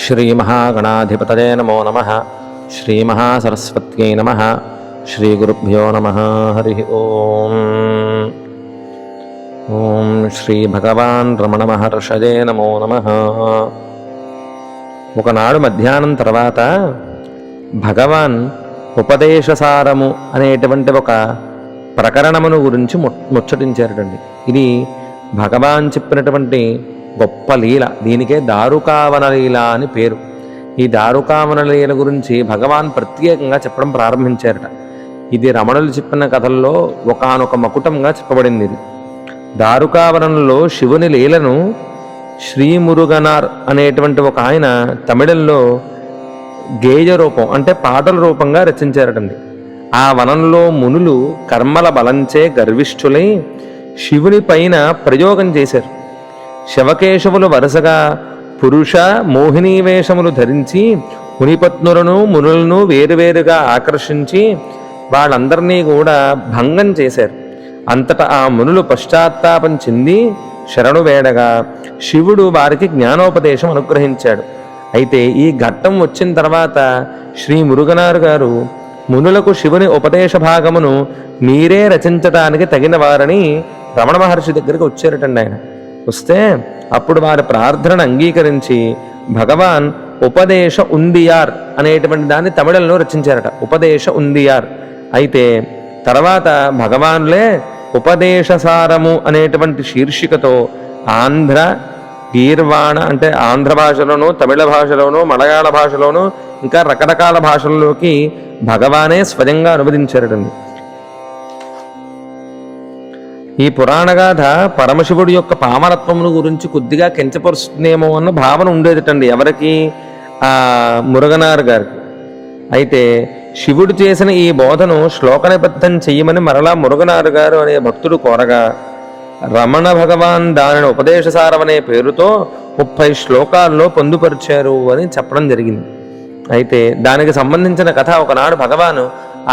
श्रीमहागणाधिपतये नमो नमः। श्रीमहासरस्वत्यै नमः। श्रीगुरुभ्यो नमः। हरिः ओम्। ओं श्रीभगवान् रमणमहर्षये नमो नमः। ఒకనాడు మధ్యాహ్నం తర్వాత భగవాన్ ఉపదేశసారము అనేటువంటి ఒక ప్రకరణమును గురించి ముచ్చటించారటండి. ఇది భగవాన్ చెప్పినటువంటి గొప్ప లీల. దీనికే దారుకావన లీల అని పేరు. ఈ దారుకావన లీల గురించి భగవాన్ ప్రత్యేకంగా చెప్పడం ప్రారంభించారట. ఇది రమణులు చెప్పిన కథల్లో ఒకానొక మకుటంగా చెప్పబడింది. ఇది దారుకావనంలో శివుని లీలను శ్రీమురుగనార్ అనేటువంటి ఒక ఆయన తమిళంలో గేయ రూపం అంటే పాటల రూపంగా రచించారటండి. ఆ వనంలో మునులు కర్మల బలంచే గర్విష్ఠులై శివుని పైన ప్రయోగం చేశారు. శవకేశవులు వరుసగా పురుష మోహినీ వేషములు ధరించి మునిపత్నులను మునులను వేరువేరుగా ఆకర్షించి వాళ్ళందరినీ కూడా భంగం చేశారు. అంతటా ఆ మునులు పశ్చాత్తాపం చెంది శరణు వేడగా శివుడు వారికి జ్ఞానోపదేశం అనుగ్రహించాడు. అయితే ఈ ఘట్టం వచ్చిన తర్వాత శ్రీ మురుగనారు గారు మునులకు శివుని ఉపదేశ భాగమును మీరే రచించడానికి తగిన వారని రమణ మహర్షి దగ్గరికి వచ్చారటండి. ఆయన వస్తే అప్పుడు వారి ప్రార్థనను అంగీకరించి భగవాన్ ఉపదేశ ఉందియార్ అనేటువంటి దాన్ని తమిళంలో రచించారట. ఉపదేశ ఉందియార్. అయితే తర్వాత భగవాన్లే ఉపదేశసారము అనేటువంటి శీర్షికతో ఆంధ్ర గీర్వాణ అంటే ఆంధ్ర భాషలోనూ తమిళ భాషలోనూ మలయాళ భాషలోనూ ఇంకా రకరకాల భాషల్లోకి భగవానే స్వయంగా అనువదించారటండి. ఈ పురాణగాథ పరమశివుడి యొక్క పామరత్వమును గురించి కొద్దిగా కించపరుస్తుందేమో అన్న భావన ఉండేదటండి ఎవరికి? ఆ మురుగనార్ గారికి. అయితే శివుడు చేసిన ఈ బోధను శ్లోకనిబద్ధం చెయ్యమని మరలా మురుగనారు గారు అనే భక్తుడు కోరగా రమణ భగవాన్ దానిని ఉపదేశసారం అనే పేరుతో 30 శ్లోకాల్లో పొందుపరిచారు అని చెప్పడం జరిగింది. అయితే దానికి సంబంధించిన కథ ఒకనాడు భగవాను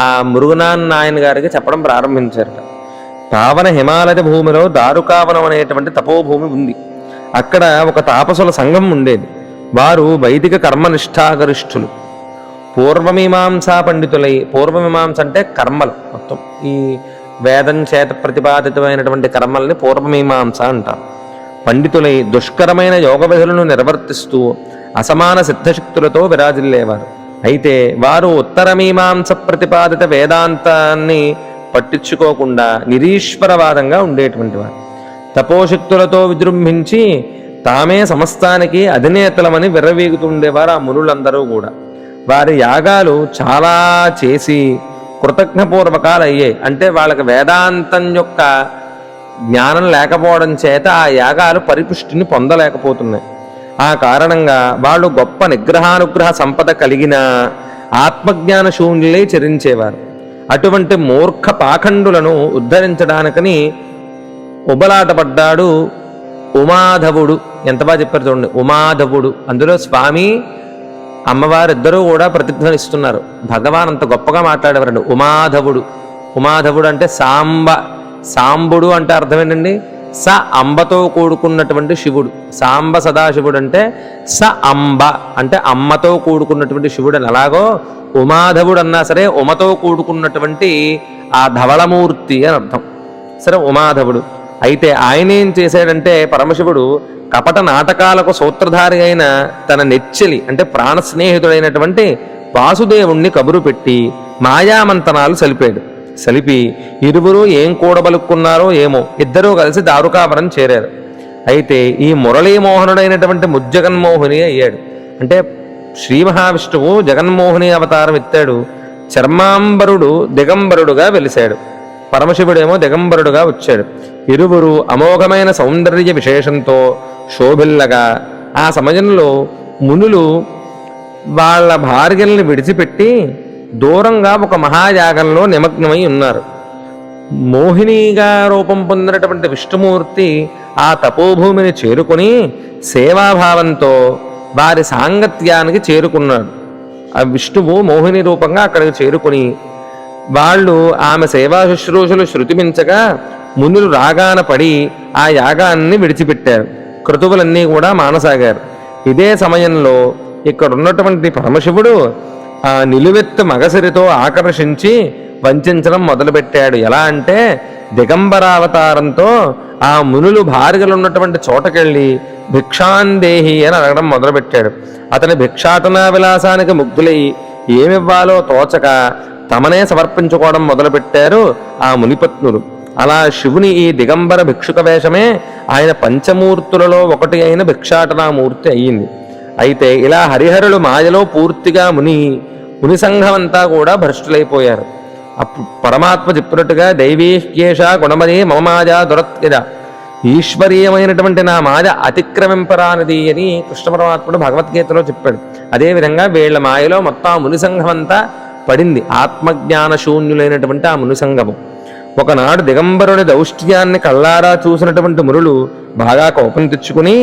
ఆ మురుగనారాయణ గారికి చెప్పడం ప్రారంభించారట. పావన హిమాలయ భూమిలో దారుకావనం అనేటువంటి తపోభూమి ఉంది. అక్కడ ఒక తాపసుల సంఘం ఉండేది. వారు వైదిక కర్మనిష్టాగరిష్ఠులు, పూర్వమీమాంసా పండితులై. పూర్వమీమాంస అంటే కర్మలు మొత్తం, ఈ వేదం చేత ప్రతిపాదితమైనటువంటి కర్మల్ని పూర్వమీమాంస అంటారు. పండితులై దుష్కరమైన యోగ విధులను నిర్వర్తిస్తూ అసమాన సిద్ధశక్తులతో విరాజిల్లేవారు. అయితే వారు ఉత్తరమీమాంస ప్రతిపాదిత వేదాంతాన్ని పట్టించుకోకుండా నిరీశ్వరవాదంగా ఉండేటువంటి వారు. తపోశక్తులతో విజృంభించి తామే సమస్తానికి అధినేతలమని విర్రవీగుతుండేవారు ఆ మునులందరూ కూడా. వారి యాగాలు చాలా చేసి కృతజ్ఞపూర్వకాలు అయ్యాయి. అంటే వాళ్ళకి వేదాంతం యొక్క జ్ఞానం లేకపోవడం చేత ఆ యాగాలు పరిపుష్టిని పొందలేకపోతున్నాయి. ఆ కారణంగా వాళ్ళు గొప్ప నిగ్రహానుగ్రహ సంపద కలిగిన ఆత్మజ్ఞాన శూన్యులై చరించేవారు. అటువంటి మూర్ఖ పాఖండులను ఉద్ధరించడానికని ఉబలాటపడ్డాడు ఉమాధవుడు. ఎంత బాగా చెప్పారు చూడండి, ఉమాధవుడు. అందులో స్వామి అమ్మవారిద్దరూ కూడా ప్రతిధ్వనిస్తున్నారు. భగవాన్ అంత గొప్పగా మాట్లాడేవారండి. ఉమాధవుడు. ఉమాధవుడు అంటే సాంబుడు అంటే అర్థం ఏంటండి? స అంబతో కూడుకున్నటువంటి శివుడు. సాంబ సదాశివుడు అంటే స అంబ అంటే అమ్మతో కూడుకున్నటువంటి శివుడు అని. అలాగో ఉమాధవుడు అన్నా సరే ఉమతో కూడుకున్నటువంటి ఆ ధవళమూర్తి అని అర్థం. సరే, ఉమాధవుడు. అయితే ఆయన ఏం చేశాడంటే పరమశివుడు కపట నాటకాలకు సూత్రధారి అయిన తన నెచ్చెలి అంటే ప్రాణ స్నేహితుడైనటువంటి వాసుదేవుణ్ణి కబురు పెట్టి మాయామంతనాలు సలిపి ఇరువురు ఏం కూడబలుక్కున్నారో ఏమో ఇద్దరూ కలిసి దారుకావనం చేరారు. అయితే ఈ మురళీమోహనుడైనటువంటి ముజ్జగన్మోహిని అయ్యాడు. అంటే శ్రీ మహావిష్ణువు జగన్మోహిని అవతారం ఎత్తాడు. చర్మాంబరుడు దిగంబరుడుగా వెలిశాడు. పరమశివుడేమో దిగంబరుడుగా వచ్చాడు. ఇరువురు అమోఘమైన సౌందర్య విశేషంతో శోభిల్లగా ఆ సమయంలో మునులు వాళ్ళ భార్యల్ని విడిచిపెట్టి దూరంగా ఒక మహాయాగంలో నిమగ్నమై ఉన్నారు. మోహినిగా రూపం పొందినటువంటి విష్ణుమూర్తి ఆ తపోభూమిని చేరుకుని సేవాభావంతో వారి సాంగత్యానికి చేరుకున్నాడు. ఆ విష్ణువు మోహిని రూపంగా అక్కడికి చేరుకుని వాళ్ళు ఆమె సేవా శుశ్రూషలు శృతిమించగా మునులు రాగాన పడి ఆ యాగాన్ని విడిచిపెట్టారు. క్రతువులన్నీ కూడా మానసాగారు. ఇదే సమయంలో ఇక్కడ ఉన్నటువంటి పరమశివుడు ఆ నిలువెత్తు మగసిరితో ఆకర్షించి వంచడం మొదలుపెట్టాడు. ఎలా అంటే దిగంబరావతారంతో ఆ మునులు భార్యలు ఉన్నటువంటి చోటకెళ్ళి భిక్షాందేహి అని అడగడం మొదలుపెట్టాడు. అతని భిక్షాటనా విలాసానికి ముగ్ధులై ఏమివ్వాలో తోచక తమనే సమర్పించుకోవడం మొదలుపెట్టారు ఆ మునిపత్నులు. అలా శివుని ఈ దిగంబర భిక్షుక వేషమే ఆయన పంచమూర్తులలో ఒకటి అయిన భిక్షాటనామూర్తి అయ్యింది. అయితే ఇలా హరిహరులు మాయలో పూర్తిగా ముని సంఘం అంతా కూడా భ్రష్టులైపోయారు. అప్పుడు పరమాత్మ చెప్పినట్టుగా దైవీకేశ గుణమది మమ మాజా దురత్యజ, ఈశ్వరీయమైనటువంటి నా మాయ అతిక్రమింపరానిది అని కృష్ణ పరమాత్ముడు భగవద్గీతలో చెప్పాడు. అదేవిధంగా వీళ్ల మాయలో మొత్తం ముని సంఘం అంతా పడింది. ఆత్మజ్ఞాన శూన్యులైనటువంటి ఆ ముని సంఘము. ఒకనాడు దిగంబరుడి దౌష్ట్యాన్ని కళ్ళారా చూసినటువంటి మునులు బాగా కోపం తెచ్చుకుని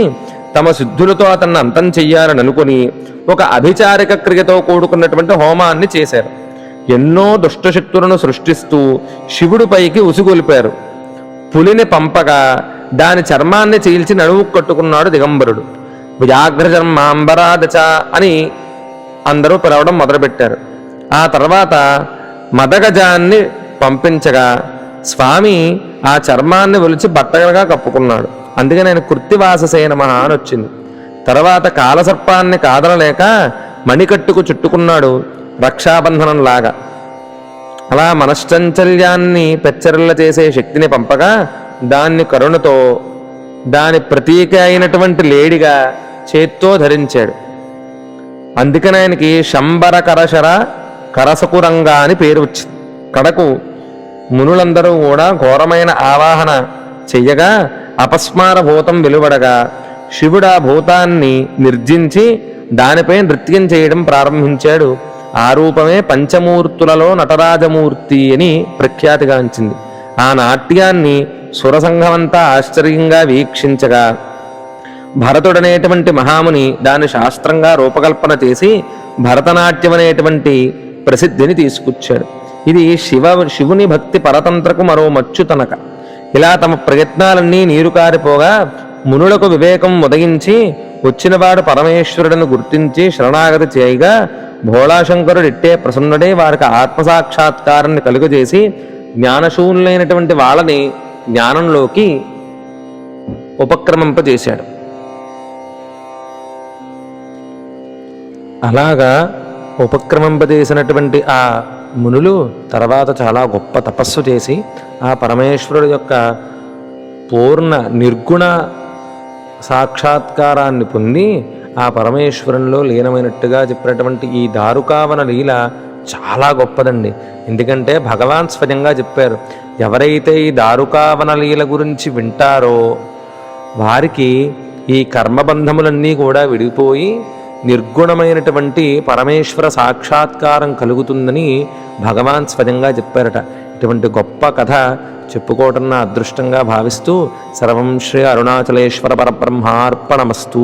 తమ సిద్ధులతో అతన్ని అంతం చెయ్యాలని అనుకుని ఒక అభిచారిక క్రియతో కూడుకున్నటువంటి హోమాన్ని చేశారు. ఎన్నో దుష్టశక్తులను సృష్టిస్తూ శివుడిపైకి ఉసిగొలిపారు. పులిని పంపగా దాని చర్మాన్ని చీల్చి నడువు కట్టుకున్నాడు దిగంబరుడు. వ్యాఘ్రచర్మాంబరాదచ అని అందరూ పిలవడం మొదలుపెట్టారు. ఆ తర్వాత మదగజాన్ని పంపించగా స్వామి ఆ చర్మాన్ని ఒలిచి బట్టగా కప్పుకున్నాడు. అందుకని ఆయన కృత్తివాససేనమః అని వచ్చింది. తర్వాత కాలసర్పాన్ని కాదనలేక మణికట్టుకు చుట్టుకున్నాడు రక్షాబంధనం లాగా. అలా మనశ్చంచల్యాన్ని పెచ్చరిల్ల చేసే శక్తిని పంపగా దాన్ని కరుణతో దాని ప్రతీక అయినటువంటి లేడిగా చేత్తో ధరించాడు. అందుకని ఆయనకి శంబర కరశర కరసకురంగా అని పేరు వచ్చింది. కడకు మునులందరూ కూడా ఘోరమైన ఆవాహన చెయ్యగా అపస్మార భూతం వెలువడగా శివుడు ఆ భూతాన్ని నిర్జించి దానిపై నృత్యం చేయడం ప్రారంభించాడు. ఆ రూపమే పంచమూర్తులలో నటరాజమూర్తి అని ప్రఖ్యాతిగాంచింది. ఆ నాట్యాన్ని సురసంఘమంతా ఆశ్చర్యంగా వీక్షించగా భరతుడనేటువంటి మహాముని దాన్ని శాస్త్రంగా రూపకల్పన చేసి భరతనాట్యం అనేటువంటి ప్రసిద్ధిని తీసుకొచ్చాడు. ఇది శివుని భక్తి పరతంత్రకు మరో మచ్చు తనక. ఇలా తమ ప్రయత్నాలన్నీ నీరు కారిపోగా మునులకు వివేకం ఉదయించి వచ్చినవాడు పరమేశ్వరుడిని గుర్తించి శరణాగతి చేయగా భోళాశంకరుడు ఇట్టే ప్రసన్నుడే వారికి ఆత్మసాక్షాత్కారాన్ని కలుగజేసి జ్ఞానశూన్యులైనటువంటి వాళ్ళని జ్ఞానంలోకి ఉపక్రమింపజేశాడు. అలాగా ఉపక్రమింపజేసినటువంటి ఆ మునులు తర్వాత చాలా గొప్ప తపస్సు చేసి ఆ పరమేశ్వరుడు యొక్క పూర్ణ నిర్గుణ సాక్షాత్కారాన్ని పొంది ఆ పరమేశ్వరంలో లీనమైనట్టుగా చెప్పినటువంటి ఈ దారుకావన లీల చాలా గొప్పదండి. ఎందుకంటే భగవాన్ స్వయంగా చెప్పారు, ఎవరైతే ఈ దారుకావన లీల గురించి వింటారో వారికి ఈ కర్మబంధములన్నీ కూడా విడిపోయి నిర్గుణమైనటువంటి పరమేశ్వర సాక్షాత్కారం కలుగుతుందని భగవాన్ స్వయంగా చెప్పారట. ఇటువంటి గొప్ప కథ చెప్పుకోవటం నా అదృష్టంగా భావిస్తూ సర్వం శ్రీ అరుణాచలేశ్వర పరబ్రహ్మార్పణమస్తు.